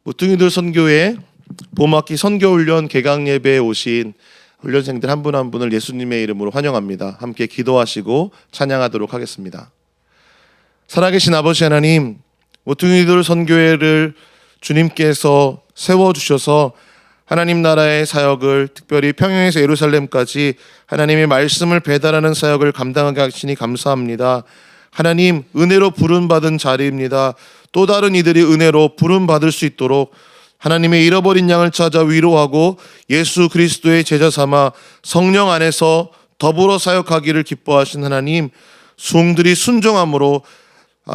모퉁이들 선교회 봄학기 선교훈련 개강예배에 오신 훈련생들 한 분 한 분을 예수님의 이름으로 환영합니다. 함께 기도하시고 찬양하도록 하겠습니다. 살아계신 아버지 하나님, 모퉁이들 선교회를 주님께서 세워주셔서 하나님 나라의 사역을, 특별히 평양에서 예루살렘까지 하나님의 말씀을 배달하는 사역을 감당하게 하시니 감사합니다. 하나님, 은혜로 부름받은 자리입니다. 또 다른 이들이 은혜로 부름받을 수 있도록 하나님의 잃어버린 양을 찾아 위로하고 예수 그리스도의 제자 삼아 성령 안에서 더불어 사역하기를 기뻐하신 하나님, 수홍들이 순종함으로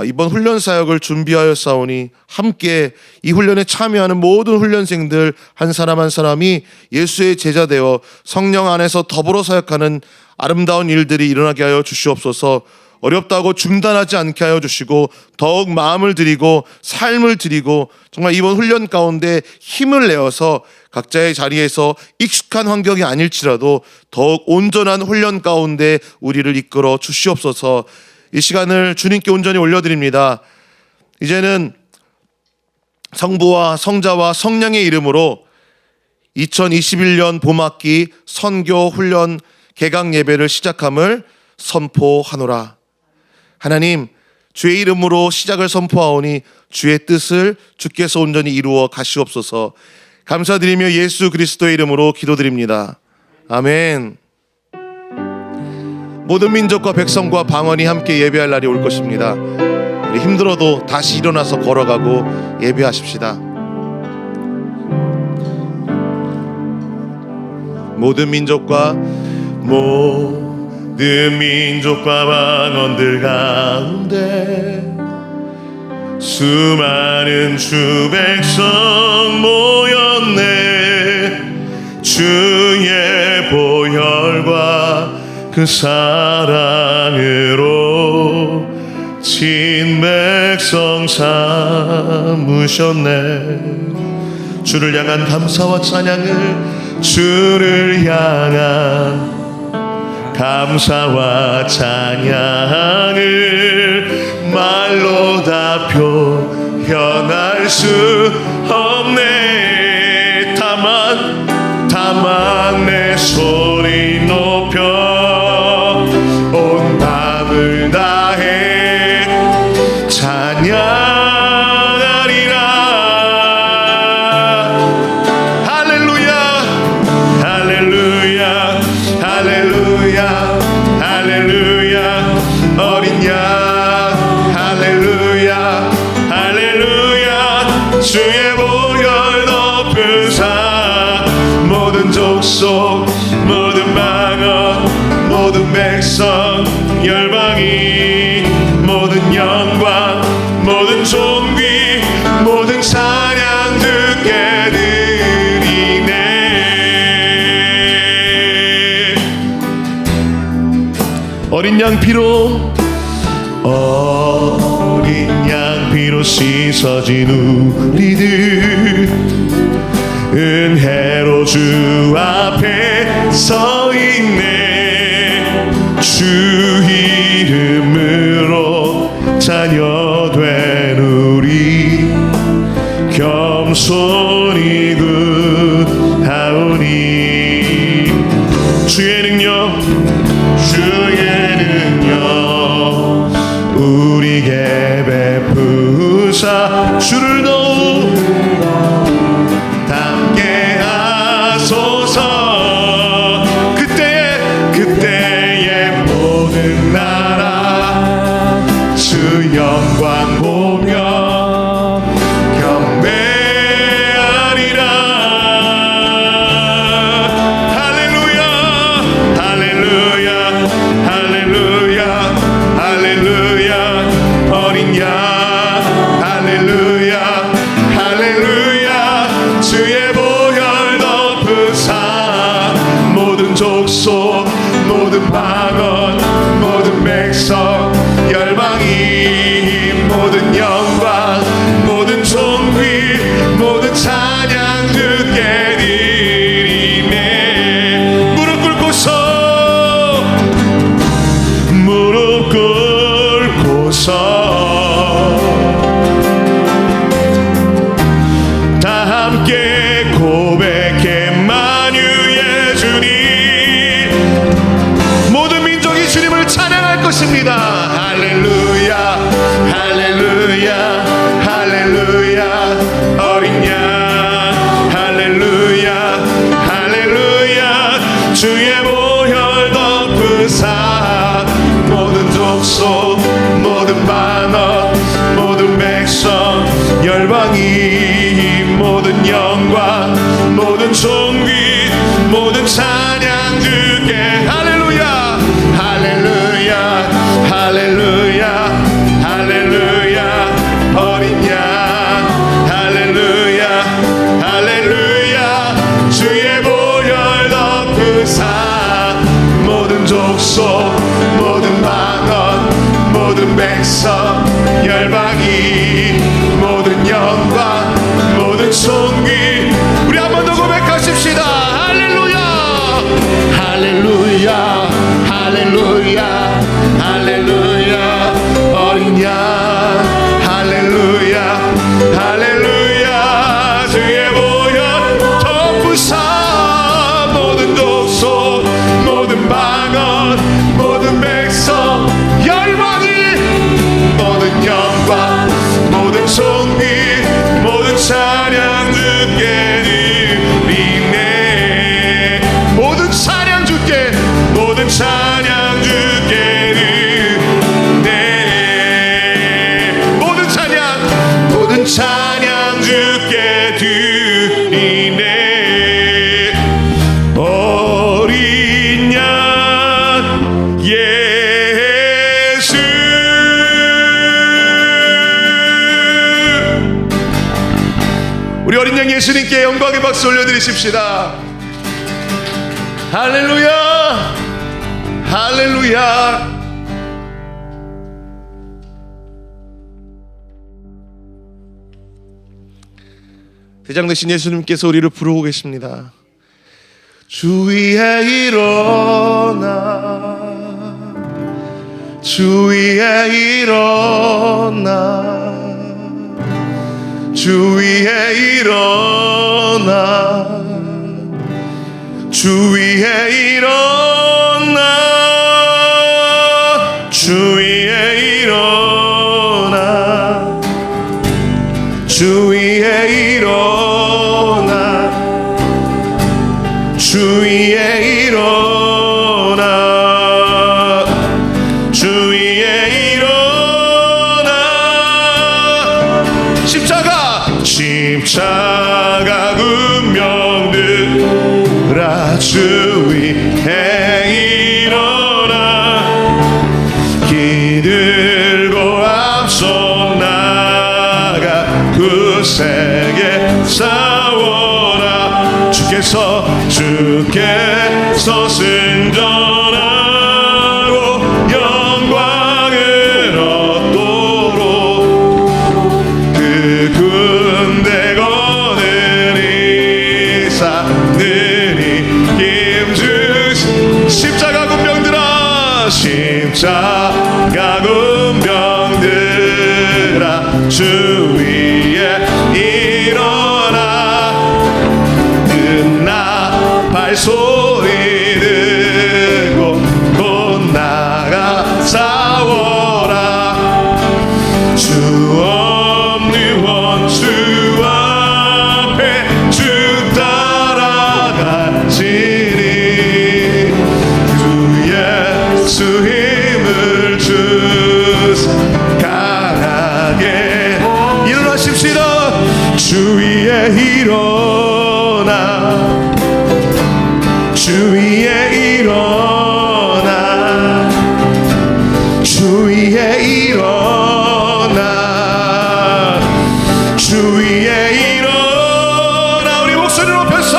이번 훈련 사역을 준비하였사오니 함께 이 훈련에 참여하는 모든 훈련생들 한 사람 한 사람이 예수의 제자 되어 성령 안에서 더불어 사역하는 아름다운 일들이 일어나게 하여 주시옵소서. 어렵다고 중단하지 않게 하여 주시고 더욱 마음을 드리고 삶을 드리고 정말 이번 훈련 가운데 힘을 내어서 각자의 자리에서 익숙한 환경이 아닐지라도 더욱 온전한 훈련 가운데 우리를 이끌어 주시옵소서. 이 시간을 주님께 온전히 올려드립니다. 이제는 성부와 성자와 성령의 이름으로 2021년 봄학기 선교 훈련 개강 예배를 시작함을 선포하노라. 하나님, 주의 이름으로 시작을 선포하오니 주의 뜻을 주께서 온전히 이루어 가시옵소서. 감사드리며 예수 그리스도의 이름으로 기도드립니다. 아멘. 모든 민족과 백성과 방언이 함께 예배할 날이 올 것입니다. 우리 힘들어도 다시 일어나서 걸어가고 예배하십시다. 모든 민족과 방언들 가운데 수많은 주 백성 모였네. 주의 보혈과 그 사랑으로 친 백성 삼으셨네. 주를 향한 감사와 찬양을, 주를 향한 감사와 찬양을 말로 다 표현할 수 없네. 다만 내 소리 높여 온 마음을 다해 찬양하리라. 할렐루야, 할렐루야, 할렐루야, 할렐루야. 어린 양 할렐루야, 할렐루야. 주의 보혈 높은 산, 모든 족속 모든 방언 모든 백성 열방이 모든 영광 모든 존귀 모든 찬양 듣게 드리네. 어린 양 피로 씻어진 우리들 은혜로 주 앞에 서 있네. 주 이름으로 자녀된 우리 겸손히 구하오니. 주의 능력 우리에게 베푸사 주를 더욱 닮게 하소서. 그때의 모든 나라 주 영광 보며 경배하리라. 것입니다. 할렐루야 할렐루야 할렐루야 어린 양 할렐루야 할렐루야 주의 보혈 덮으사 모든 족속 모든 반어 모든 백성 열방이 모든 영광 모든 존귀 모든 찬양 주께 할렐루야 할렐루야 할렐루야 할렐루야 어린 양 할렐루야 할렐루야 주의 보혈 덮으사 모든 족속 모든 반원 모든 백성 열방이 모든 영광 모든 존귀 우리 한 번 더 고백하십시다. 할렐루야 할렐루야 할렐루야 할렐루야 어린 양 할렐루야 할렐루야 주의 보혈 덮으사 모든 족속 모든 방언 모든 백성 열방이 모든 영광 모든 존귀 모든 찬양 주께 드리네 모든 찬양 주께 모든 찬양 주께 드리네 모든 찬양 주께 드리네 어린 양 예수 우리 어린 양 예수님께 영광의 박수 올려드리십시다. 할렐루야 할렐루야 대장 되신 예수님께서 우리를 부르고 계십니다. 주 위에 일어나 주 위에 일어나 주 위에 일어나 주 위에 일어나 주 위에 일어나 주 위에 일어나 주 위에 일어나 주 위에 일어나 십자가 운명들아 주 위에 일어나 기들고 앞서 나가 굳세게 싸워라 주께서 승전하고 영광을 얻도록 그 군대 거느리사 능히 힘주시 십자가 군병들아 십자가 군병들아 주 위에 일어나 끝나 발소리 듣고 곧 나가 싸워라 주 없는 원수 앞에 주 따라가시니 주 예수 힘을 주사 강하게 일어나십시다 주 위에 일어나 주 위에 일어나 주 위에 일어나 주 위에 일어나 우리 목소리 높여서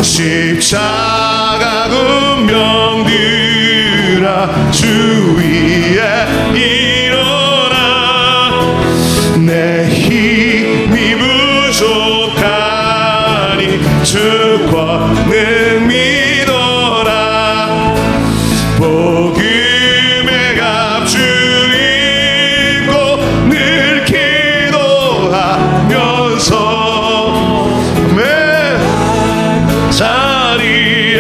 십자가 군병들아 주 위에 일어나 내 힘이 부족하니 주 권능 믿어라 복음의 값 주 입고 늘 기도하면서 매 자리에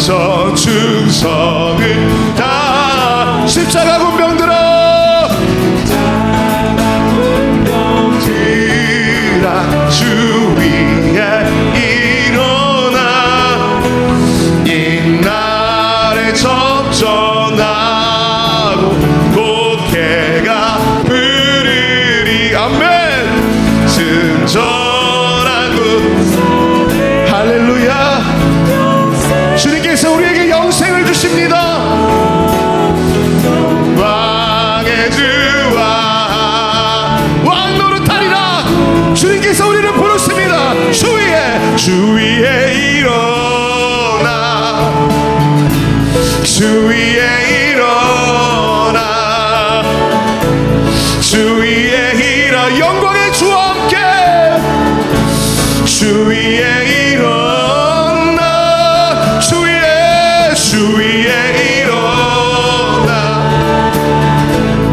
위해서 충성을 다 십자가 군병들아 주 위에 일어나 이날에 접전하고 곡해가 부르리 아멘 승전하고 할렐루야 주님께서 우리에게 영생을 주십니다 왕의 주와 왕노릇하리라 주님께서 우리를 부르십니다 주 위에 일어나 주 위에 일어나 주 위에 일어나 영광의 주와 함께 주 위에 일어나 주 위에 일어나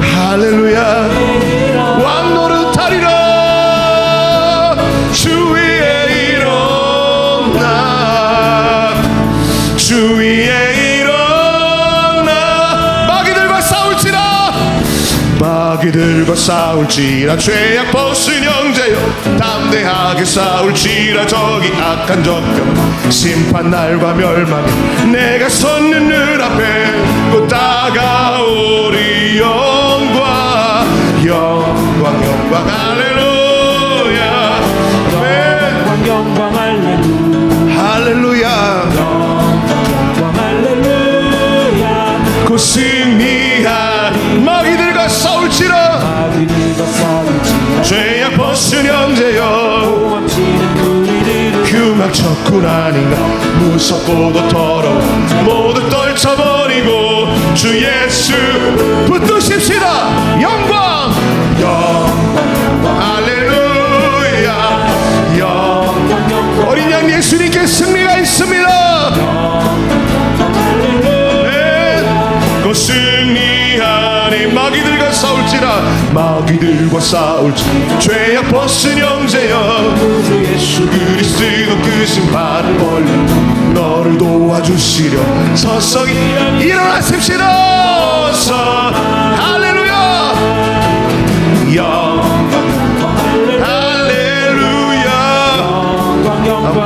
할렐루야 왕노릇하리라 주 위에 일어나 주 위에 일어나 마귀들과 싸울지라 죄악 벗은 형제여 담대하게 싸울지라 저기 악한 적경 심판 날과 멸망에 내가 섰는 늘 앞에 곧 다가오리 영광 할렐루야 영광 할렐루야 할렐루야 할렐루야 곧 승리한 마귀들과 싸울지라 죄악 벗은 형제여 흉악 군 아닌가 무섭고도 더러워 모두 떨쳐버리고 주 예수 붙드십시다 영광 할렐루야 어린 양 예수님께 승리가 있습니다 곧 승리하니 마귀들과 싸울지라 마귀들과 싸울지 죄악 벗은 형제여 예수 그리스도 그 심판을 벌리 너를 도와주시려 서서히 일어나십시다 할렐루야 할렐루야 아멘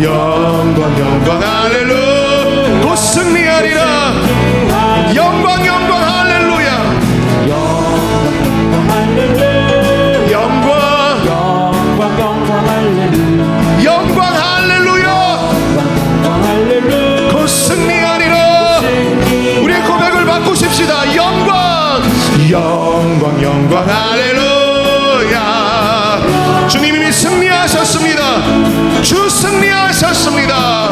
영광 할렐루야 곧 승리하리라 영광 할렐루야 영광 할렐루야 곧 승리하리라 우리의 고백을 바꾸십시다 영광 할렐루야 주님 이미 승리하셨습니다 주 승리하셨습니다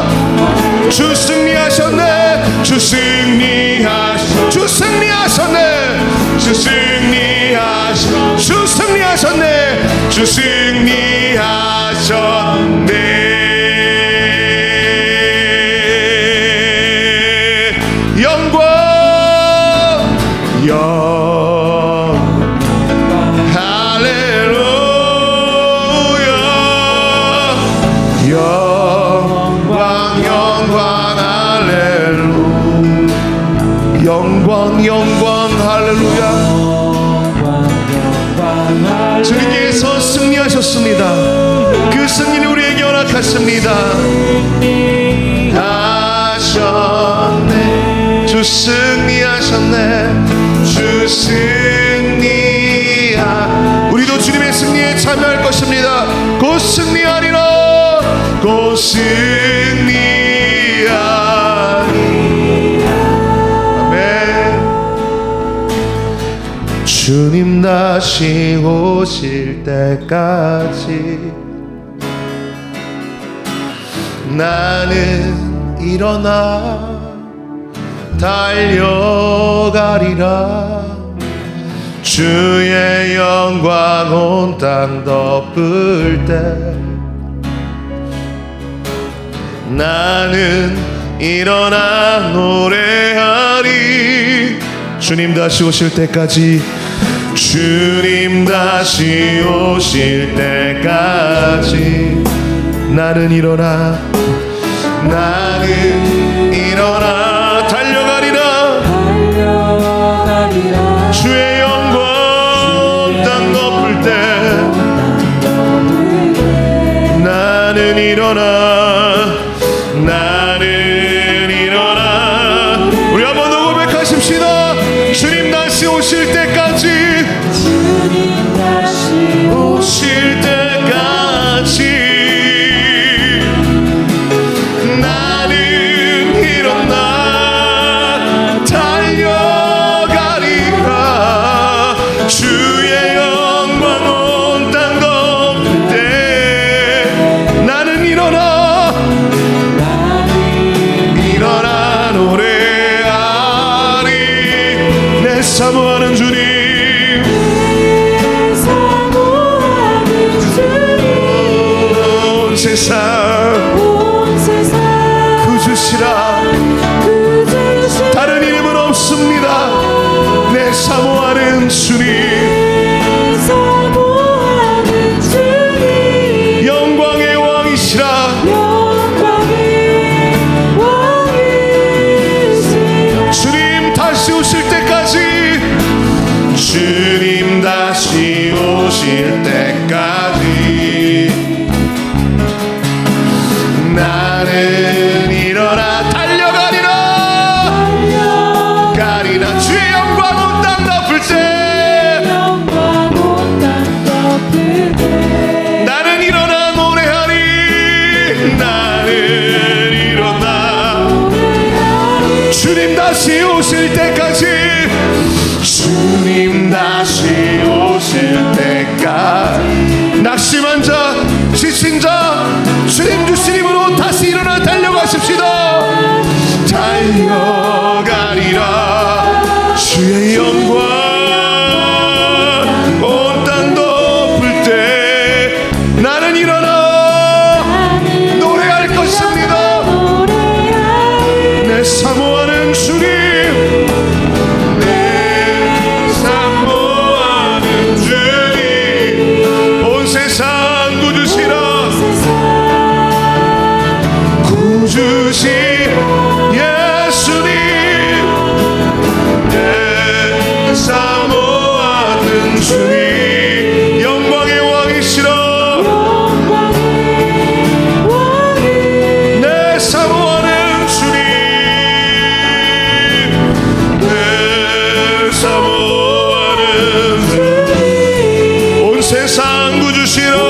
주 승리하셨네 주 승리하셨네 주 승리하셨네 주 승리하셨네 영광 할렐루야 영광 할렐루야 주님께서 승리하셨습니다 그 승리는 우리에게 허락하십니다 하셨네 주 승리하셨네 주 승리하 우리도 주님의 승리에 참여할 것입니다 곧 승리하리라 곧 승리하리 주님 다시 오실 때까지 나는 일어나 달려가리라 주의 영광 온 땅 덮을 때 나는 일어나 노래하리 주님 다시 오실 때까지 주님 다시 오실 때까지 나는 일어나 나는 일어나 달려가리라. 주의 영광 땅 덮을 때 나는 일어나 우리 한번 더 고백하십시다. 주님 다시 오실 때까지 나는 일어나 달려가리라. 주의 영광 온 땅 덮을 때 나는 일어나 노래하리. 내 사모하는 주님, 온 세상 구주시라. 다른 이름은 없습니다. 내 사모하는 주님, 영광의 왕이시라. 주님 다시 오실 때까지, 주님 다시 오실 때까지 나는 일어나 달려가리라. 주의 영광 온 땅 덮을 때 나는 일어나 노래하리. 나는 일어나 주님 다시 오실 때까지, 주님 다시 오실 때까지. 낙심한 자, 지친 자, 주님 주신 힘으로 다시 일어나 달려가십시다. 달려가리라. 주의 영광 온 땅 덮을 때 나는 일어나 노래할 것입니다. 내 사모하는 주님, 내 사모하는 주님, 온 세상 구주신 예수님, 내 사모하는 주님, 영광의 왕이시라. 내 사모하는 주님, 내 사모하는 주님, 온 세상 구주시라.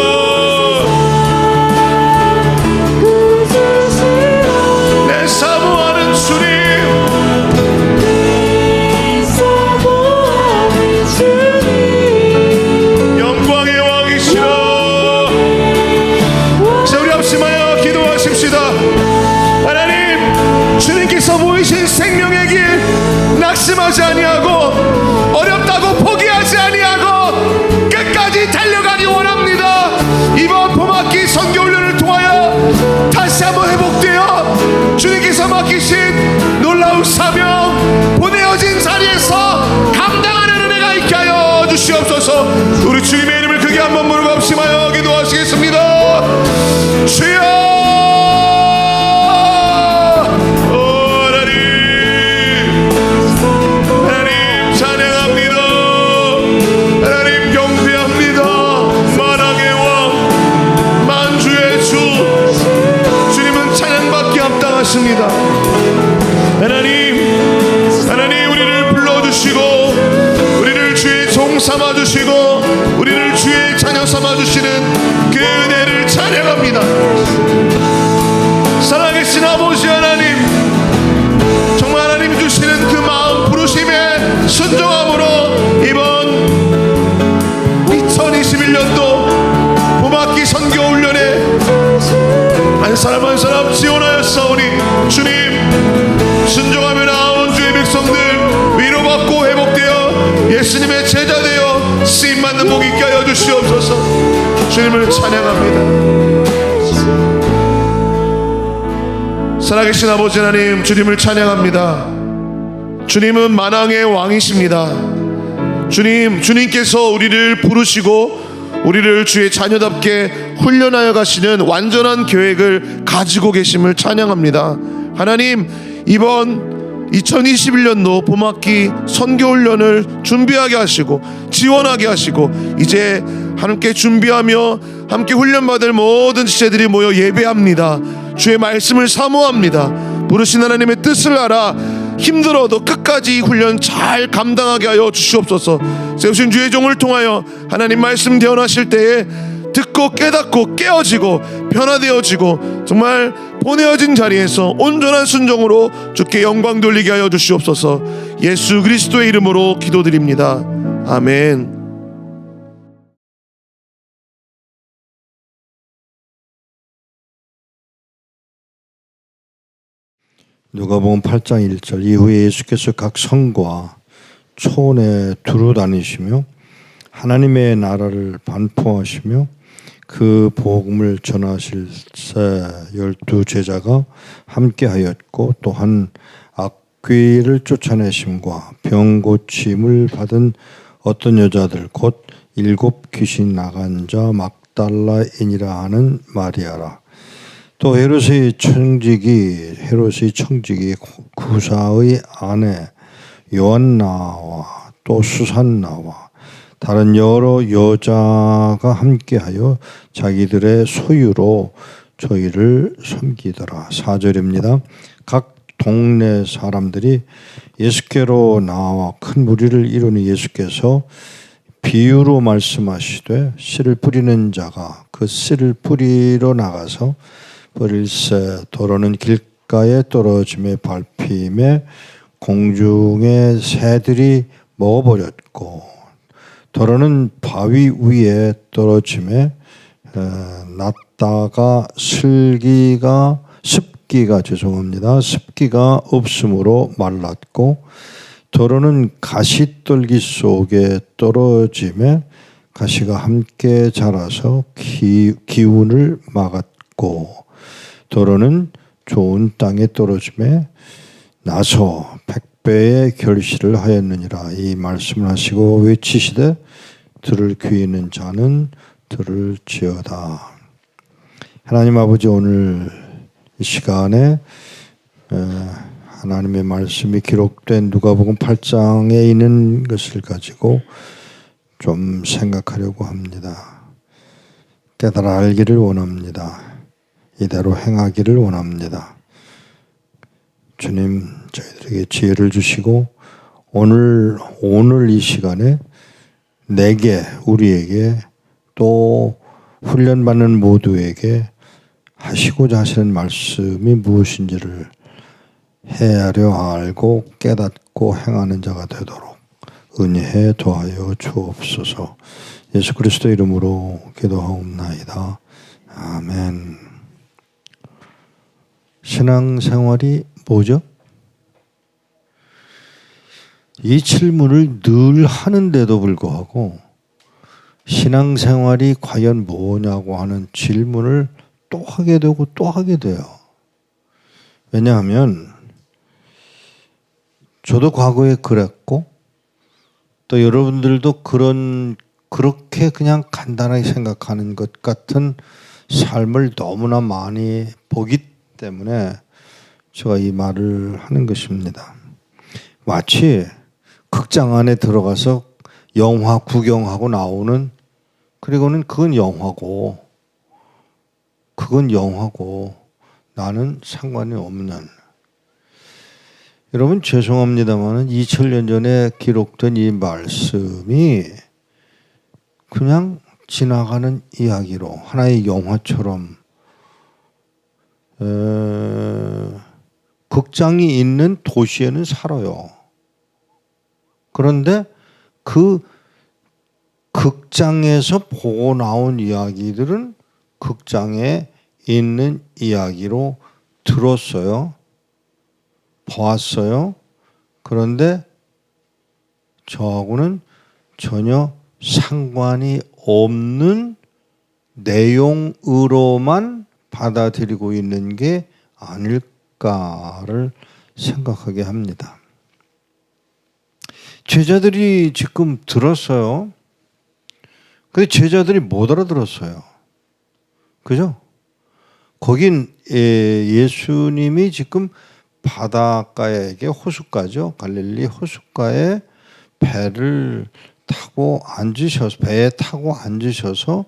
보이신 생명의 길 낙심하지 아니하고 어렵다고 포기하지 아니하고 끝까지 달려가기 원합니다. 이번 봄학기 선교훈련을 통하여 다시 한번 회복되어 주님께서 맡기신 놀라운 사명, 보내어진 자리에서 감당하는 은혜가 있게 하여 주시옵소서. 우리 주님의 이름을 크게 한번 부르고 합심하여 기도하시겠습니다. 주여, 하나님 우리를 불러주시고 우리를 주의 종 삼아주시고 우리를 주의 자녀 삼아주시는 그 은혜를 찬양합니다. 살아계신 아버지 하나님, 정말 하나님 주시는 그 마음 부르심에 순종함으로 이번 2021년도 봄학기 선교훈련에 한 사람 한 사람 지원하였사오니 주님, 순종하며 나온 주의 백성들 위로받고 회복되어 예수님의 제자 되어 쓰임받는 복 있게 하여 주시옵소서. 주님을 찬양합니다. 살아계신 아버지 하나님, 주님을 찬양합니다. 주님은 만왕의 왕이십니다. 주님께서 우리를 부르시고 우리를 주의 자녀답게 훈련하여 가시는 완전한 계획을 가지고 계심을 찬양합니다. 하나님, 이번 2021년도 봄학기 선교훈련을 준비하게 하시고 지원하게 하시고, 이제 함께 준비하며 함께 훈련받을 모든 지체들이 모여 예배합니다. 주의 말씀을 사모합니다. 부르신 하나님의 뜻을 알아 힘들어도 끝까지 이 훈련 잘 감당하게 하여 주시옵소서. 세우신 주의 종을 통하여 하나님 말씀 대언하실 때에 듣고 깨닫고 깨어지고 변화되어지고 정말 보내어진 자리에서 온전한 순종으로 주께 영광 돌리게 하여 주시옵소서. 예수 그리스도의 이름으로 기도드립니다. 아멘. 누가복음 8장 1절 이후에 예수께서 각 성과 촌에 두루 다니시며 하나님의 나라를 반포하시며 그 복음을 전하실새 12 제자가 함께하였고, 또한 악귀를 쫓아내심과 병 고침을 받은 어떤 여자들 곧 7 귀신 나간 자 막달라인이라 하는 마리아라. 또 헤롯의 청지기 구사의 아내 요한나와 또 수산나와 다른 여러 여자가 함께하여 자기들의 소유로 저희를 섬기더라. 4절입니다. 각 동네 사람들이 예수께로 나와 큰 무리를 이루니 예수께서 비유로 말씀하시되 씨를 뿌리는 자가 그 씨를 뿌리러 나가서 뿌릴새 도로는 길가에 떨어짐에 밟힘에 공중의 새들이 먹어버렸고, 도로는 바위 위에 떨어짐에 났다가 습기가 없으므로 말랐고, 도로는 가시떨기 속에 떨어짐에 가시가 함께 자라서 기운을 막았고, 도로는 좋은 땅에 떨어짐에 나서 100배의 결실을 하였느니라. 이 말씀을 하시고 외치시되 들을 귀 있는 자는 들을지어다. 하나님 아버지, 오늘 이 시간에 하나님의 말씀이 기록된 누가복음 8장에 있는 것을 가지고 좀 생각하려고 합니다. 깨달아 알기를 원합니다. 이대로 행하기를 원합니다. 주님, 저희들에게 지혜를 주시고 오늘 이 시간에 내게, 우리에게, 또 훈련받는 모두에게 하시고자 하시는 말씀이 무엇인지를 헤아려 알고 깨닫고 행하는 자가 되도록 은혜해 도하여 주옵소서. 예수 그리스도 이름으로 기도하옵나이다. 아멘. 신앙생활이 뭐죠? 이 질문을 늘 하는데도 불구하고 신앙생활이 과연 뭐냐고 하는 질문을 또 하게 되고 또 하게 돼요. 왜냐하면 저도 과거에 그랬고, 또 여러분들도 그렇게 그냥 간단하게 생각하는 것 같은 삶을 너무나 많이 보기 때문에 제가 이 말을 하는 것입니다. 마치 극장 안에 들어가서 영화 구경하고 나오는, 그리고는 그건 영화고 나는 상관이 없는. 여러분 죄송합니다만 2000년 전에 기록된 이 말씀이 그냥 지나가는 이야기로 하나의 영화처럼 극장이 있는 도시에는 살아요. 그런데 그 극장에서 보고 나온 이야기들은 극장에 있는 이야기로 들었어요. 보았어요. 그런데 저하고는 전혀 상관이 없는 내용으로만 받아들이고 있는 게 아닐까를 생각하게 합니다. 제자들이 지금 들었어요. 근데 제자들이 못 알아들었어요. 그죠? 거긴 예수님이 지금 바닷가에 호숫가죠. 갈릴리 호숫가에 배를 타고 앉으셔서 배에 타고 앉으셔서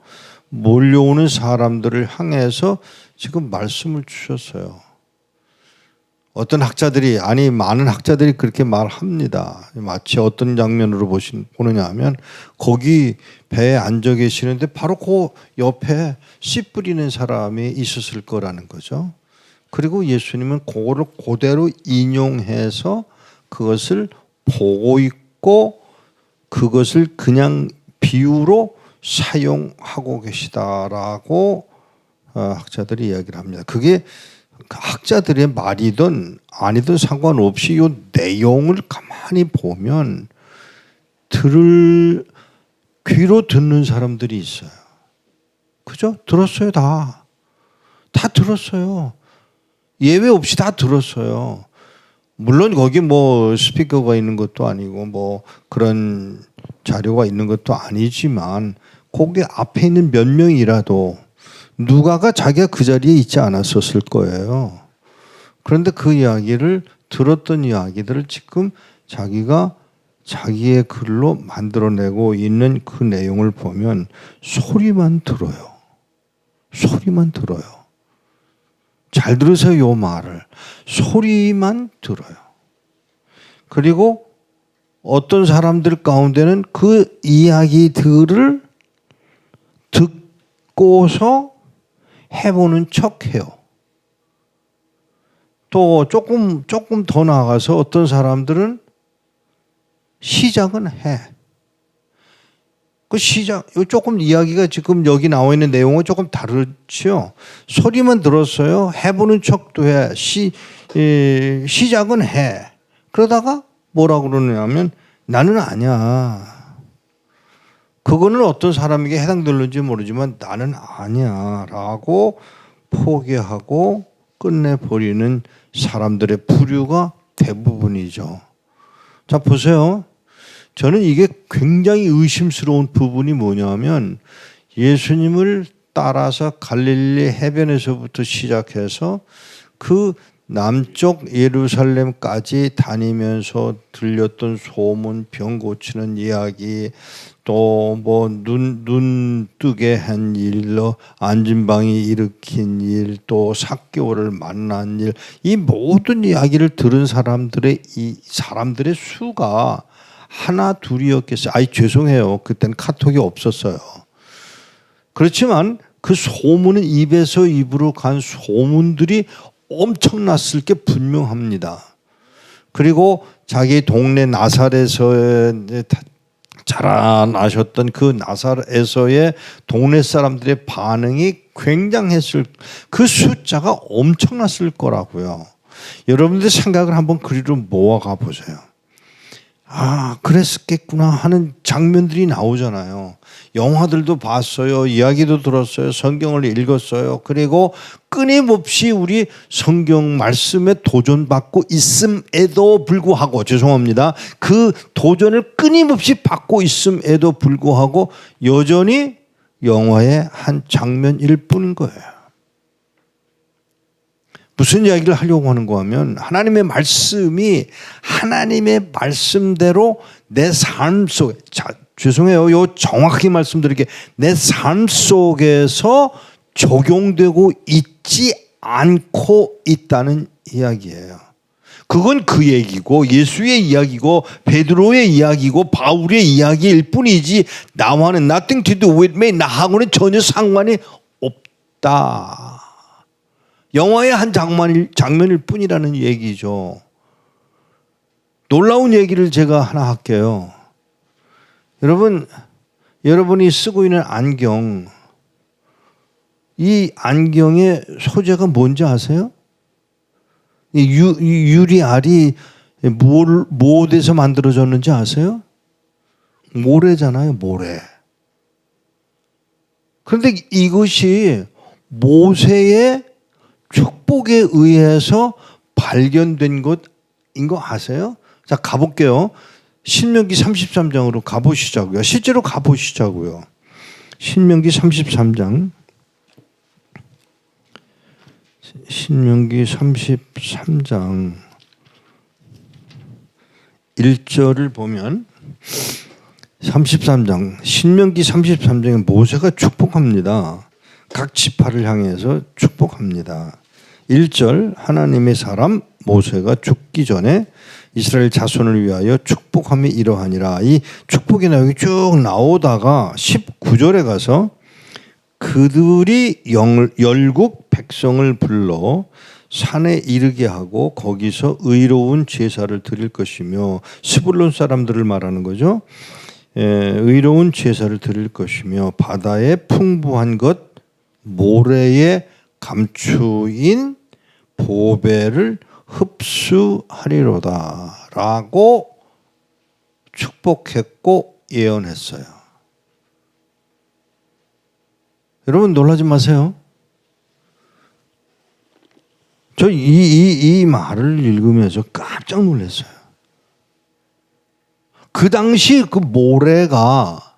몰려오는 사람들을 향해서 지금 말씀을 주셨어요. 어떤 학자들이 많은 학자들이 그렇게 말합니다. 마치 어떤 장면으로 보느냐 하면 거기 배에 앉아 계시는데 바로 그 옆에 씨 뿌리는 사람이 있었을 거라는 거죠. 그리고 예수님은 그거를 그대로 인용해서 그것을 보고 있고 그것을 그냥 비유로 사용하고 계시다라고 학자들이 이야기를 합니다. 그게 학자들의 말이든 아니든 상관없이 이 내용을 가만히 보면 귀로 듣는 사람들이 있어요. 그죠? 들었어요, 다. 다 들었어요. 예외 없이 다 들었어요. 물론 거기 뭐 스피커가 있는 것도 아니고 뭐 그런 자료가 있는 것도 아니지만 거기 앞에 있는 몇 명이라도 누가가 자기가 그 자리에 있지 않았었을 거예요. 그런데 그 이야기를 들었던 이야기들을 지금 자기가 자기의 글로 만들어내고 있는 그 내용을 보면 소리만 들어요. 소리만 들어요. 잘 들으세요, 요 말을. 소리만 들어요. 그리고 어떤 사람들 가운데는 그 이야기들을 듣고서 해보는 척해요. 또 조금 더 나아가서 어떤 사람들은 시작은 해. 그 조금 이야기가 지금 여기 나와 있는 내용은 조금 다르죠. 소리만 들었어요. 해보는 척도 해. 시작은 해. 그러다가 뭐라고 그러냐면 나는 아니야. 그거는 어떤 사람에게 해당되는지 모르지만 나는 아니야 라고 포기하고 끝내버리는 사람들의 부류가 대부분이죠. 자, 보세요. 저는 이게 굉장히 의심스러운 부분이 뭐냐면 예수님을 따라서 갈릴리 해변에서부터 시작해서 그 남쪽 예루살렘까지 다니면서 들렸던 소문, 병 고치는 이야기, 또 뭐 눈 뜨게 한 일, 안진방이 일으킨 일, 또 삭개오를 만난 일, 이 모든 이야기를 들은 사람들의 수가 하나 둘이었겠어요. 죄송해요. 그때는 카톡이 없었어요. 그렇지만 그 소문은 입에서 입으로 간 소문들이 엄청났을 게 분명합니다. 그리고 자기 동네 나사렛에서 자라나셨던 그 나사렛에서의 동네 사람들의 반응이 굉장했을, 그 숫자가 엄청났을 거라고요. 여러분들 생각을 한번 그리로 모아가 보세요. 그랬겠구나 하는 장면들이 나오잖아요. 영화들도 봤어요. 이야기도 들었어요. 성경을 읽었어요. 그리고 끊임없이 우리 성경 말씀에 도전받고 있음에도 불구하고, 죄송합니다. 그 도전을 끊임없이 받고 있음에도 불구하고 여전히 영화의 한 장면일 뿐인 거예요. 무슨 이야기를 하려고 하는 거 하면 하나님의 말씀이 하나님의 말씀대로 내 삶 속에, 죄송해요. 요 정확하게 말씀드릴게요. 내 삶 속에서 적용되고 있지 않고 있다는 이야기예요. 그건 그 얘기고 예수의 이야기고 베드로의 이야기고 바울의 이야기일 뿐이지 나와는 nothing to do with me, 나하고는 전혀 상관이 없다. 영화의 한 장면일 뿐이라는 얘기죠. 놀라운 얘기를 제가 하나 할게요. 여러분이 쓰고 있는 안경, 이 안경의 소재가 뭔지 아세요? 이 유리알이 무엇에서 만들어졌는지 아세요? 모래잖아요, 모래. 그런데 이것이 모세의 축복에 의해서 발견된 것인 거 아세요? 자, 가볼게요. 신명기 33장으로 가보시자고요. 실제로 가보시자고요. 신명기 33장 1절을 보면 신명기 33장에 모세가 축복합니다. 각 지파를 향해서 축복합니다. 1절 하나님의 사람 모세가 죽기 전에 이스라엘 자손을 위하여 축복함이 이러하니라. 이 축복의 내용이 쭉 나오다가 19절에 가서 그들이 열국 백성을 불러 산에 이르게 하고 거기서 의로운 제사를 드릴 것이며, 스불론 사람들을 말하는 거죠. 의로운 제사를 드릴 것이며 바다의 풍부한 것 모래에 감추인 보배를 흡수하리로다 라고 축복했고 예언했어요. 여러분 놀라지 마세요. 저 이 말을 읽으면서 깜짝 놀랐어요. 그 당시 그 모래가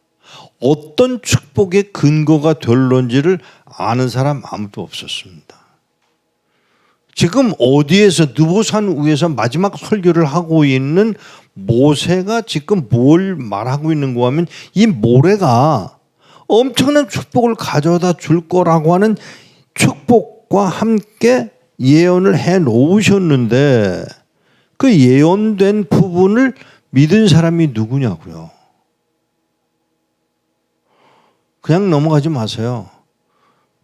어떤 축복의 근거가 될런지를 아는 사람 아무도 없었습니다. 지금 어디에서 느보산 위에서 마지막 설교를 하고 있는 모세가 지금 뭘 말하고 있는가 하면 이 모래가 엄청난 축복을 가져다 줄 거라고 하는 축복과 함께 예언을 해 놓으셨는데 그 예언된 부분을 믿은 사람이 누구냐고요. 그냥 넘어가지 마세요.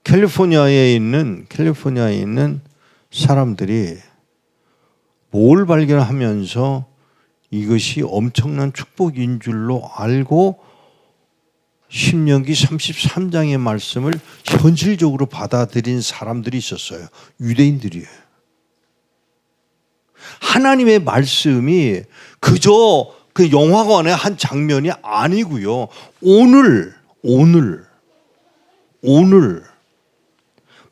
캘리포니아에 있는 사람들이 뭘 발견하면서 이것이 엄청난 축복인 줄로 알고 신명기 33장의 말씀을 현실적으로 받아들인 사람들이 있었어요. 유대인들이에요. 하나님의 말씀이 그저 그 영화관의 한 장면이 아니고요. 오늘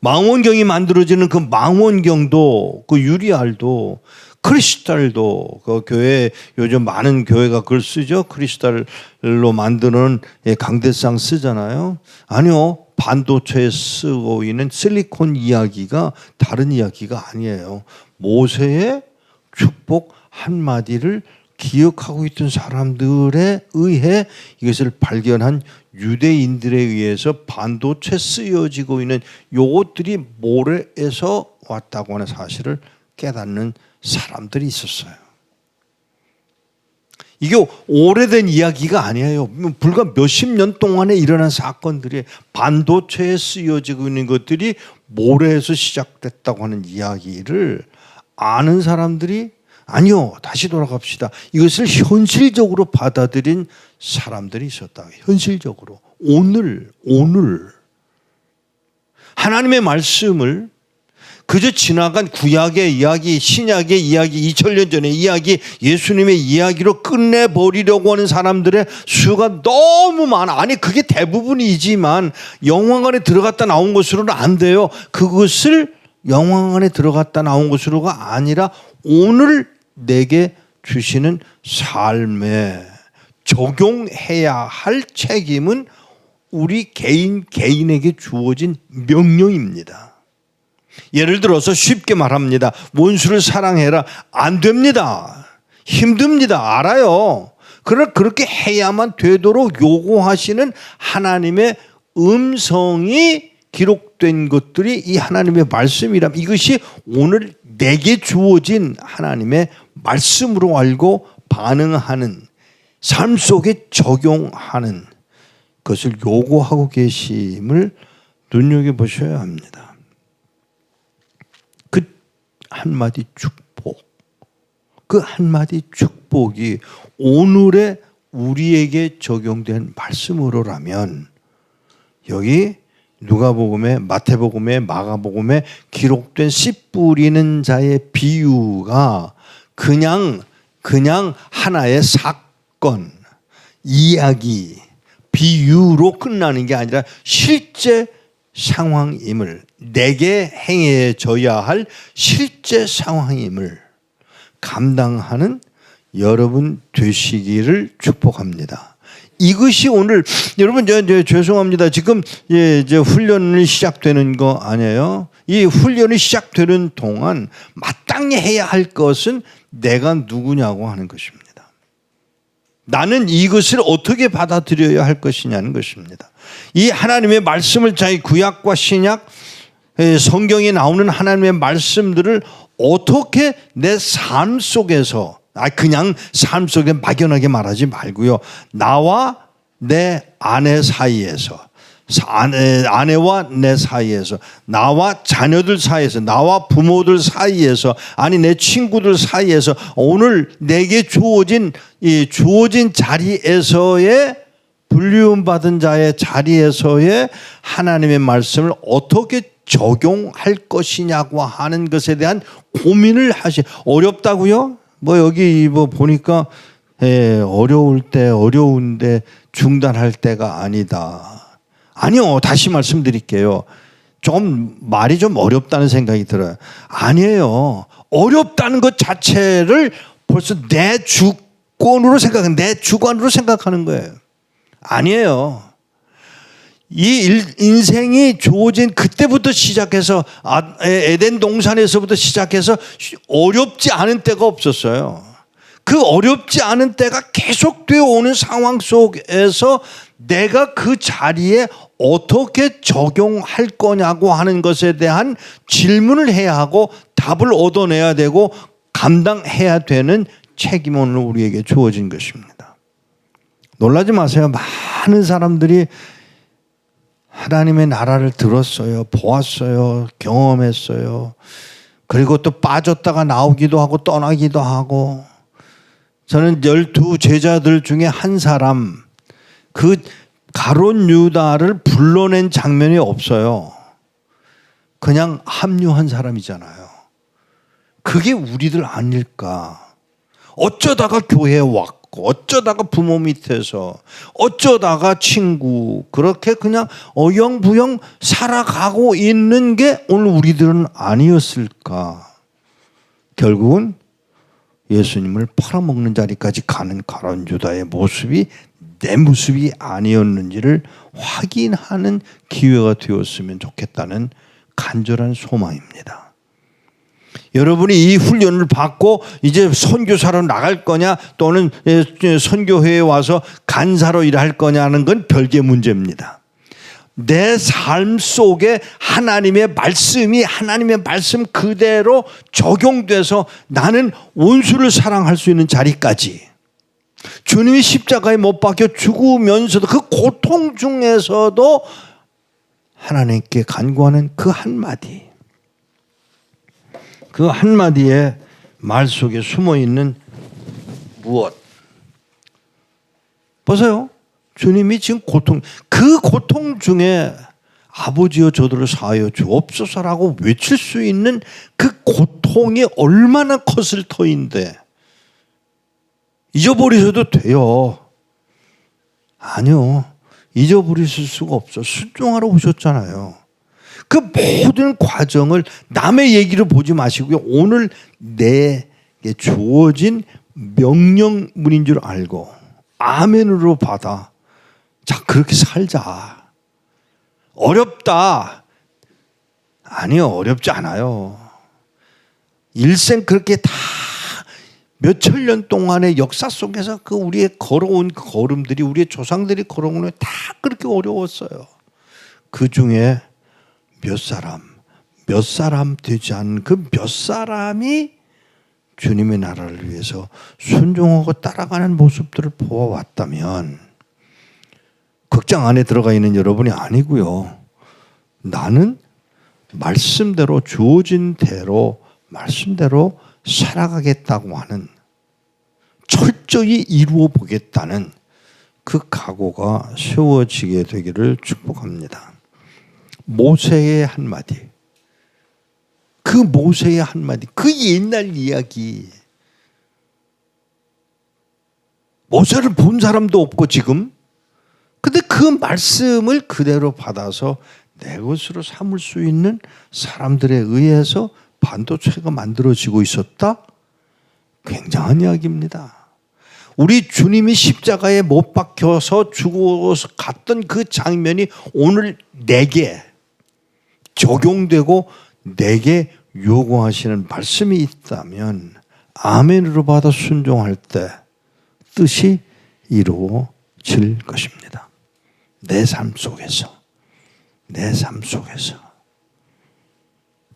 망원경이 만들어지는 그 망원경도, 그 유리알도, 크리스탈도, 그 교회 요즘 많은 교회가 그걸 쓰죠. 크리스탈로 만드는 강대상 쓰잖아요. 아니요, 반도체에 쓰고 있는 실리콘 이야기가 다른 이야기가 아니에요. 모세의 축복 한마디를 기억하고 있던 사람들에 의해 이것을 발견한 유대인들에 의해서 반도체 쓰여지고 있는 요것들이 모래에서 왔다고 하는 사실을 깨닫는 사람들이 있었어요. 이게 오래된 이야기가 아니에요. 불과 몇십 년 동안에 일어난 사건들이 반도체에 쓰여지고 있는 것들이 모래에서 시작됐다고 하는 이야기를 아는 사람들이 아니요, 다시 돌아갑시다. 이것을 현실적으로 받아들인 사람들이 있었다. 현실적으로. 오늘 하나님의 말씀을 그저 지나간 구약의 이야기, 신약의 이야기, 2000년 전의 이야기, 예수님의 이야기로 끝내버리려고 하는 사람들의 수가 너무 많아. 아니 그게 대부분이지만 영화관에 들어갔다 나온 것으로는 안 돼요. 그것을 영화관에 들어갔다 나온 것으로가 아니라 오늘 내게 주시는 삶에 적용해야 할 책임은 우리 개인에게 주어진 명령입니다. 예를 들어서 쉽게 말합니다. 원수를 사랑해라. 안 됩니다. 힘듭니다. 알아요. 그러나 그렇게 해야만 되도록 요구하시는 하나님의 음성이 기록된 것들이 이 하나님의 말씀이라면 이것이 오늘 내게 주어진 하나님의 말씀으로 알고 반응하는 삶 속에 적용하는 것을 요구하고 계심을 눈여겨보셔야 합니다. 그 한마디 축복, 그 한마디 축복이 오늘의 우리에게 적용된 말씀으로라면 여기 누가복음에, 마태복음에, 마가복음에 기록된 씨 뿌리는 자의 비유가 그냥 하나의 사건, 이야기, 비유로 끝나는 게 아니라 실제 상황임을, 내게 행해져야 할 실제 상황임을 감당하는 여러분 되시기를 축복합니다. 이것이 오늘 여러분 저 죄송합니다. 지금 이제 훈련이 시작되는 거 아니에요? 이 훈련이 시작되는 동안 마땅히 해야 할 것은 내가 누구냐고 하는 것입니다. 나는 이것을 어떻게 받아들여야 할 것이냐는 것입니다. 이 하나님의 말씀을 자기 구약과 신약 성경에 나오는 하나님의 말씀들을 어떻게 내 삶 속에서 그냥 삶 속에 막연하게 말하지 말고요. 나와 내 아내 사이에서 아내와 내 사이에서 나와 자녀들 사이에서 나와 부모들 사이에서 아니 내 친구들 사이에서 오늘 내게 주어진 자리에서의 불리움 받은 자의 자리에서의 하나님의 말씀을 어떻게 적용할 것이냐고 하는 것에 대한 고민을 어렵다고요? 여기 보니까 어려운데 중단할 때가 아니다. 아니요, 다시 말씀드릴게요. 말이 좀 어렵다는 생각이 들어요. 아니에요. 어렵다는 것 자체를 벌써 내 주권으로 내 주관으로 생각하는 거예요. 아니에요. 이 인생이 주어진 그때부터 시작해서 에덴 동산에서부터 시작해서 어렵지 않은 때가 없었어요. 그 어렵지 않은 때가 계속되어 오는 상황 속에서 내가 그 자리에 어떻게 적용할 거냐고 하는 것에 대한 질문을 해야 하고 답을 얻어내야 되고 감당해야 되는 책임이 오늘 우리에게 주어진 것입니다. 놀라지 마세요. 많은 사람들이 하나님의 나라를 들었어요. 보았어요. 경험했어요. 그리고 또 빠졌다가 나오기도 하고 떠나기도 하고. 저는 12 제자들 중에 한 사람, 그 가룟 유다를 불러낸 장면이 없어요. 그냥 합류한 사람이잖아요. 그게 우리들 아닐까. 어쩌다가 교회에 왔고 어쩌다가 부모 밑에서 어쩌다가 친구 그렇게 그냥 어영부영 살아가고 있는 게 오늘 우리들은 아니었을까. 결국은 예수님을 팔아먹는 자리까지 가는 가룟 유다의 모습이 내 모습이 아니었는지를 확인하는 기회가 되었으면 좋겠다는 간절한 소망입니다. 여러분이 이 훈련을 받고 이제 선교사로 나갈 거냐 또는 선교회에 와서 간사로 일할 거냐는 건 별개의 문제입니다. 내 삶 속에 하나님의 말씀 그대로 적용돼서 나는 원수를 사랑할 수 있는 자리까지 주님이 십자가에 못 박혀 죽으면서도 그 고통 중에서도 하나님께 간구하는 그 한마디의 말 속에 숨어있는 무엇? 보세요. 주님이 지금 그 고통 중에 아버지여 저들을 사하여 주옵소서라고 외칠 수 있는 그 고통이 얼마나 컸을 터인데 잊어버리셔도 돼요. 아니요. 잊어버리실 수가 없어. 순종하러 오셨잖아요. 그 모든 과정을 남의 얘기를 보지 마시고요. 오늘 내게 주어진 명령문인 줄 알고 아멘으로 받아. 자, 그렇게 살자. 어렵다. 아니요. 어렵지 않아요. 일생 그렇게 다 몇천 년 동안의 역사 속에서 그 우리의 걸어온 걸음들이 우리의 조상들이 걸어온 게 다 그렇게 어려웠어요. 그 중에 몇 사람 되지 않은 그 몇 사람이 주님의 나라를 위해서 순종하고 따라가는 모습들을 보아왔다면 극장 안에 들어가 있는 여러분이 아니고요. 나는 말씀대로 주어진 대로 말씀대로 살아가겠다고 하는 철저히 이루어 보겠다는 그 각오가 세워지게 되기를 축복합니다. 모세의 한마디, 그 모세의 한마디, 그 옛날 이야기. 모세를 본 사람도 없고 지금. 근데 그 말씀을 그대로 받아서 내 것으로 삼을 수 있는 사람들에 의해서 반도체가 만들어지고 있었다? 굉장한 이야기입니다. 우리 주님이 십자가에 못 박혀서 죽어서 갔던 그 장면이 오늘 내게 적용되고 내게 요구하시는 말씀이 있다면 아멘으로 받아 순종할 때 뜻이 이루어질 것입니다. 내 삶 속에서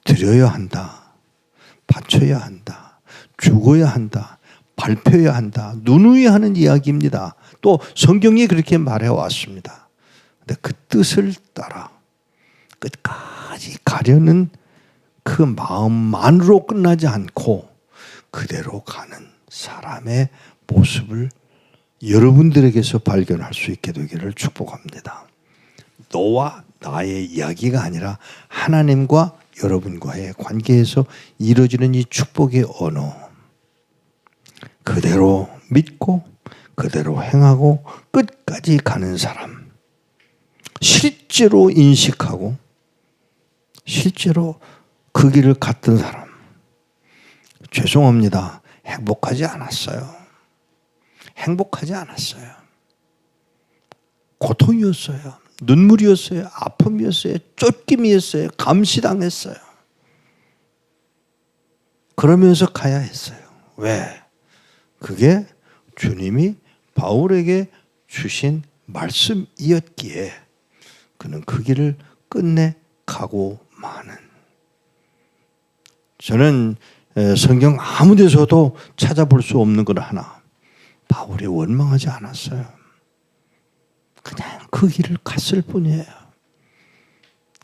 드려야 한다, 바쳐야 한다, 죽어야 한다, 발표해야 한다, 누누이 하는 이야기입니다. 또 성경이 그렇게 말해왔습니다. 근데 그 뜻을 따라 끝까지 가려는 그 마음만으로 끝나지 않고 그대로 가는 사람의 모습을 여러분들에게서 발견할 수 있게 되기를 축복합니다. 너와 나의 이야기가 아니라 하나님과 여러분과의 관계에서 이루어지는 이 축복의 언어, 그대로 믿고 그대로 행하고 끝까지 가는 사람, 실제로 인식하고 실제로 그 길을 갔던 사람, 죄송합니다. 행복하지 않았어요. 고통이었어요. 눈물이었어요. 아픔이었어요. 쫓김이었어요. 감시당했어요. 그러면서 가야 했어요. 왜? 그게 주님이 바울에게 주신 말씀이었기에 그는 그 길을 끝내 가고 마는. 저는 성경 아무 데서도 찾아볼 수 없는 것 하나, 바울이 원망하지 않았어요. 그냥 그 길을 갔을 뿐이에요.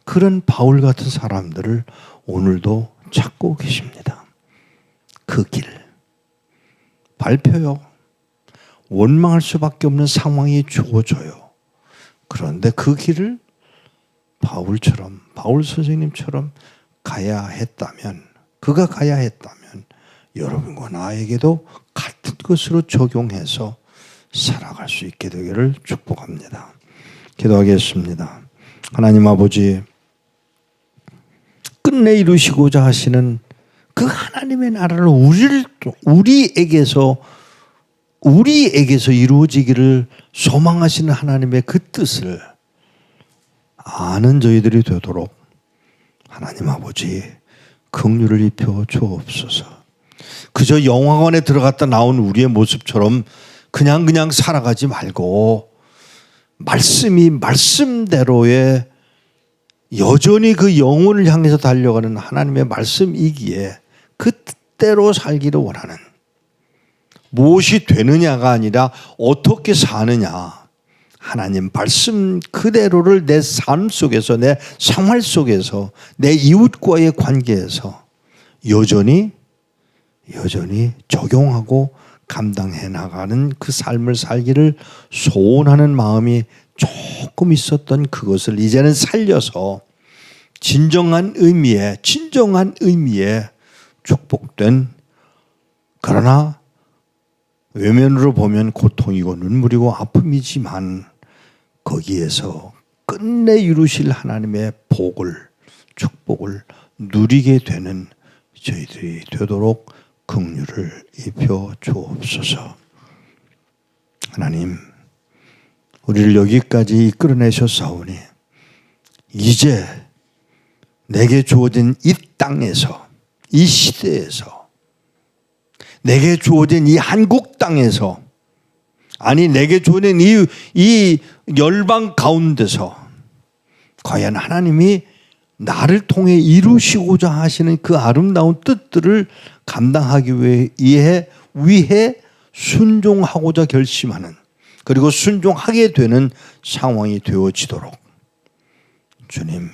그런 바울 같은 사람들을 오늘도 찾고 계십니다. 그 길 발표요. 원망할 수밖에 없는 상황이 주어져요. 그런데 그 길을 바울처럼, 바울 선생님처럼 가야 했다면, 그가 가야 했다면 여러분과 나에게도 같은 것으로 적용해서 살아갈 수 있게 되기를 축복합니다. 기도하겠습니다. 하나님 아버지, 끝내 이루시고자 하시는 그 하나님의 나라를 우리에게서 이루어지기를 소망하시는 하나님의 그 뜻을 아는 저희들이 되도록 하나님 아버지 긍휼을 입혀 주옵소서. 그저 영화관에 들어갔다 나온 우리의 모습처럼 그냥 살아가지 말고 말씀이 말씀대로의 여전히 그 영혼을 향해서 달려가는 하나님의 말씀이기에 그 뜻대로 살기를 원하는, 무엇이 되느냐가 아니라 어떻게 사느냐, 하나님 말씀 그대로를 내 삶 속에서, 내 생활 속에서, 내 이웃과의 관계에서 여전히 적용하고 감당해 나가는 그 삶을 살기를 소원하는 마음이 조금 있었던 그것을 이제는 살려서 진정한 의미의 축복된, 그러나 외면으로 보면 고통이고 눈물이고 아픔이지만 거기에서 끝내 이루실 하나님의 복을, 축복을 누리게 되는 저희들이 되도록 긍휼을 입혀 주옵소서. 하나님, 우리를 여기까지 이끌어내셨사오니 이제 내게 주어진 이 땅에서, 이 시대에서, 내게 주어진 이 한국 땅에서, 아니 내게 주어진 이 열방 가운데서 과연 하나님이 나를 통해 이루시고자 하시는 그 아름다운 뜻들을 감당하기 위해 순종하고자 결심하는, 그리고 순종하게 되는 상황이 되어지도록 주님,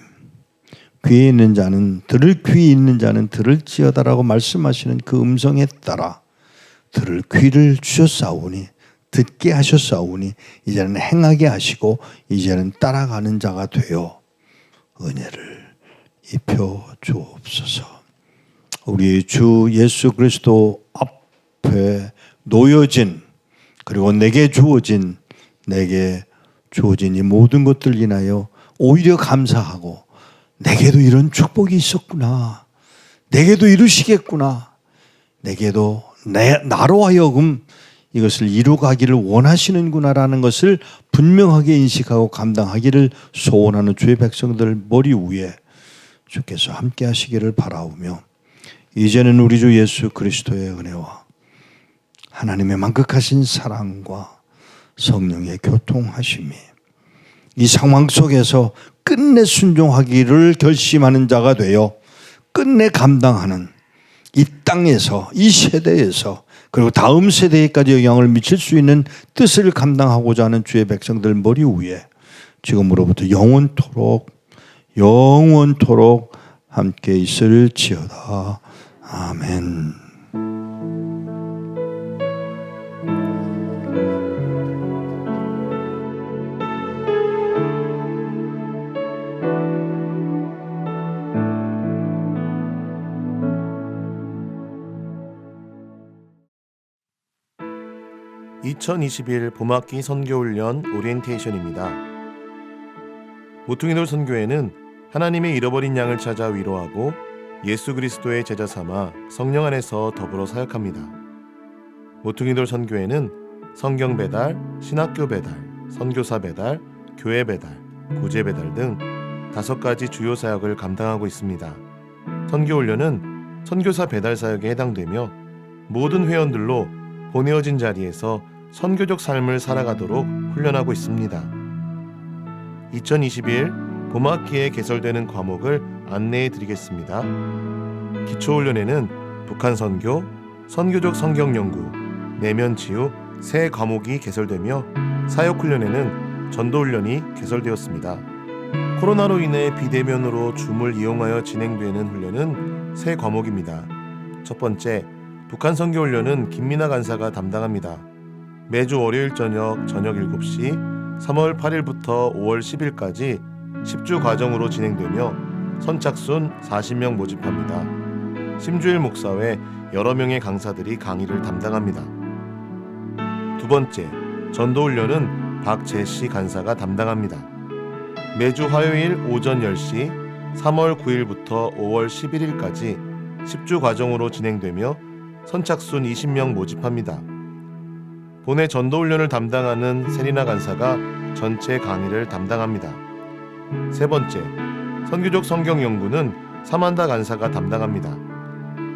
귀에 있는 자는 들을 귀 있는 자는 들을지어다라고 말씀하시는 그 음성에 따라 들을 귀를 주셨사오니, 듣게 하셨사오니 이제는 행하게 하시고 이제는 따라가는 자가 되어 은혜를 입혀 주옵소서. 우리 주 예수 그리스도 앞에 놓여진, 그리고 내게 주어진 이 모든 것들 인하여 오히려 감사하고, 내게도 이런 축복이 있었구나, 내게도 이루시겠구나, 내게도 나로 하여금 이것을 이루가기를 원하시는구나라는 것을 분명하게 인식하고 감당하기를 소원하는 주의 백성들 머리 위에 주께서 함께 하시기를 바라오며, 이제는 우리 주 예수 그리스도의 은혜와 하나님의 만극하신 사랑과 성령의 교통하심이 이 상황 속에서 끝내 순종하기를 결심하는 자가 되어 끝내 감당하는 이 땅에서, 이 세대에서, 그리고 다음 세대에까지 영향을 미칠 수 있는 뜻을 감당하고자 하는 주의 백성들 머리 위에 지금으로부터 영원토록 함께 있을지어다. 아멘. (2021) 봄학기 선교훈련 오리엔테이션입니다. 모퉁이돌 선교회는 하나님의 잃어버린 양을 찾아 위로하고 예수 그리스도의 제자 삼아 성령 안에서 더불어 사역합니다. 모퉁이돌 선교회는 성경 배달, 신학교 배달, 선교사 배달, 교회 배달, 구제 배달 등 5가지 주요 사역을 감당하고 있습니다. 선교훈련은 선교사 배달 사역에 해당되며 모든 회원들로 보내어진 자리에서 선교적 삶을 살아가도록 훈련하고 있습니다. 2021 봄학기에 개설되는 과목을 안내해 드리겠습니다. 기초훈련에는 북한 선교, 선교적 성경 연구, 내면 치유 세 과목이 개설되며 사역훈련에는 전도훈련이 개설되었습니다. 코로나로 인해 비대면으로 줌을 이용하여 진행되는 훈련은 세 과목입니다. 첫 번째, 북한 선교훈련은 김민아 간사가 담당합니다. 매주 월요일 저녁 7시 3월 8일부터 5월 10일까지 10주 과정으로 진행되며 선착순 40명 모집합니다. 심주일 목사 외 여러 명의 강사들이 강의를 담당합니다. 두 번째, 전도훈련은 박재씨 간사가 담당합니다. 매주 화요일 오전 10시 3월 9일부터 5월 11일까지 10주 과정으로 진행되며 선착순 20명 모집합니다. 본회 전도훈련을 담당하는 세리나 간사가 전체 강의를 담당합니다. 세 번째, 선교적 성경 연구는 사만다 간사가 담당합니다.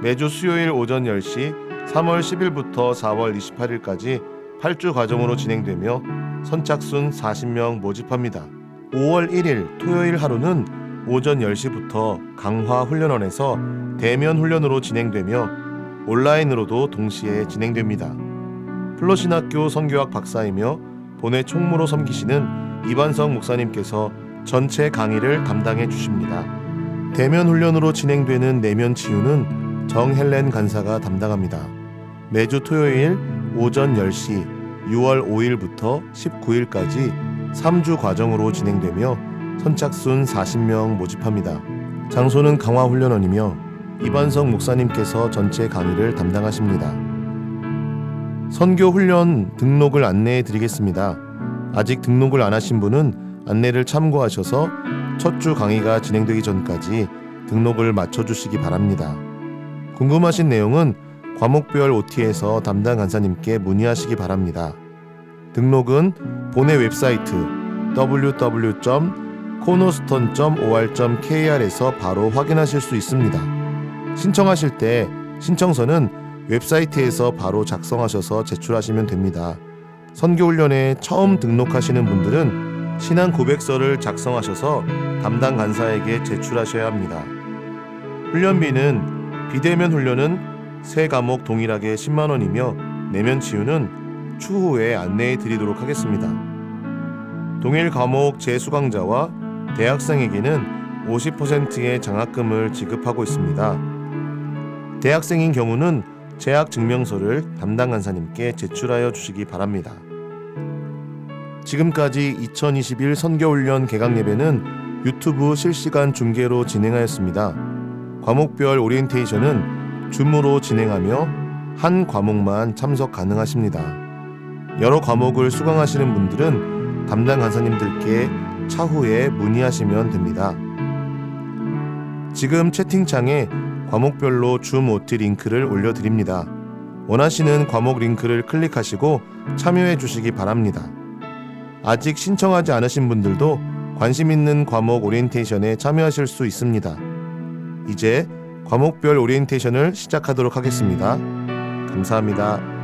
매주 수요일 오전 10시 3월 10일부터 4월 28일까지 8주 과정으로 진행되며 선착순 40명 모집합니다. 5월 1일 토요일 하루는 오전 10시부터 강화훈련원에서 대면 훈련으로 진행되며 온라인으로도 동시에 진행됩니다. 플러신학교 선교학 박사이며 본회 총무로 섬기시는 이반성 목사님께서 전체 강의를 담당해 주십니다. 대면 훈련으로 진행되는 내면 치유는 정헬렌 간사가 담당합니다. 매주 토요일 오전 10시 6월 5일부터 19일까지 3주 과정으로 진행되며 선착순 40명 모집합니다. 장소는 강화훈련원이며 이반성 목사님께서 전체 강의를 담당하십니다. 선교훈련 등록을 안내해 드리겠습니다. 아직 등록을 안 하신 분은 안내를 참고하셔서 첫 주 강의가 진행되기 전까지 등록을 맞춰주시기 바랍니다. 궁금하신 내용은 과목별 OT에서 담당 간사님께 문의하시기 바랍니다. 등록은 본회 웹사이트 www.cornerstone.or.kr에서 바로 확인하실 수 있습니다. 신청하실 때 신청서는 웹사이트에서 바로 작성하셔서 제출하시면 됩니다. 선교훈련에 처음 등록하시는 분들은 신앙 고백서를 작성하셔서 담당 간사에게 제출하셔야 합니다. 훈련비는 비대면 훈련은 세 과목 동일하게 10만 원이며 내면 치유는 추후에 안내해 드리도록 하겠습니다. 동일 과목 재수강자와 대학생에게는 50%의 장학금을 지급하고 있습니다. 대학생인 경우는 재학 증명서를 담당 간사님께 제출하여 주시기 바랍니다. 지금까지 2021 선교훈련 개강 예배는 유튜브 실시간 중계로 진행하였습니다. 과목별 오리엔테이션은 줌으로 진행하며 한 과목만 참석 가능하십니다. 여러 과목을 수강하시는 분들은 담당 간사님들께 차후에 문의하시면 됩니다. 지금 채팅창에 과목별로 줌 OT 링크를 올려드립니다. 원하시는 과목 링크를 클릭하시고 참여해 주시기 바랍니다. 아직 신청하지 않으신 분들도 관심 있는 과목 오리엔테이션에 참여하실 수 있습니다. 이제 과목별 오리엔테이션을 시작하도록 하겠습니다. 감사합니다.